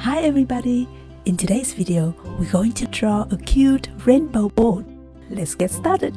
Hi everybody! In today's video, we're going to draw a cute rainbow boat. Let's get started!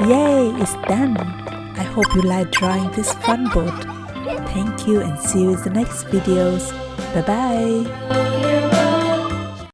Yay! It's done! I hope you like drawing this fun boat. Thank you and see you in the next videos. Bye bye!